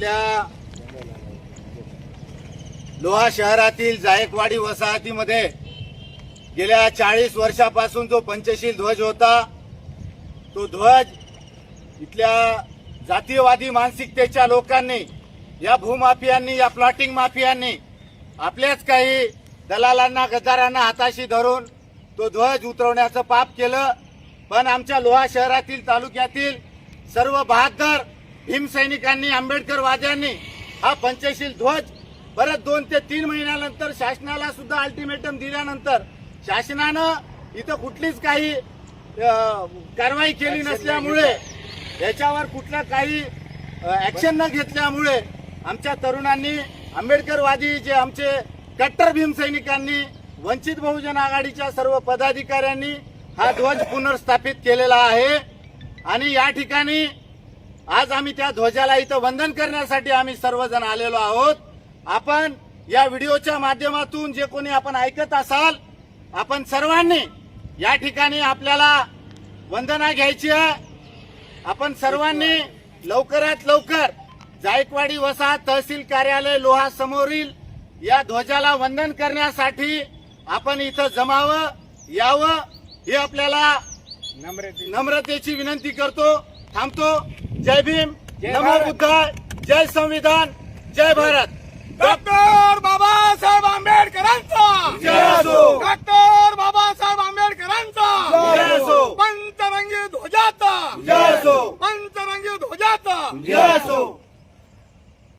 आपल्या लोहा शहरातील जायकवाडी वसाहतीमध्ये गेल्या 40 वर्षापासून जो पंचशील ध्वज होता, तो ध्वज इथल्या जातीयवादी मानसिकतेच्या लोकांनी, या भूमाफियांनी, या प्लॉटिंग माफियांनी आपल्याच काही दलालांना, गद्दारांना हाताशी धरून तो ध्वज उतरवण्याचं पाप केलं। पण आमच्या लोहा शहरातील, तालुक्यातील सर्व बहादर भीमसैनिकांनी, आंबेडकरवाद्यांनी हा पंचशील ध्वज परत 2 ते 3 महिन्यानंतर शासनाला सुद्धा अल्टिमेटम दिल्यानंतर शासनानं इथं कुठलीच काही कारवाई केली नसल्यामुळे, याच्यावर कुठलं काही ऍक्शन न घेतल्यामुळे आमच्या तरुणांनी, आंबेडकरवादी जे आमचे कट्टर भीमसैनिकांनी, वंचित बहुजन आघाडीच्या सर्व पदाधिकाऱ्यांनी हा ध्वज पुनर्स्थापित केलेला आहे। आणि या ठिकाणी आज आम्ही त्या ध्वजाला इथं वंदन करण्यासाठी आम्ही सर्वजण आलेलो आहोत। आपण या व्हिडिओच्या माध्यमातून जे कोणी आपण ऐकत असाल, आपण सर्वांनी या ठिकाणी आपल्याला वंदना घ्यायची आहे। आपण सर्वांनी लवकरात लवकर जायकवाडी वसाहत तहसील कार्यालय लोहा समोरील या ध्वजाला वंदन करण्यासाठी आपण इथं जमावं, यावं, हे आपल्याला नम्रतेची विनंती करतो। थांबतो। जय भीम, नमो बुद्धाय, जय संविधान, जय भारत। डॉक्टर बाबासाहेब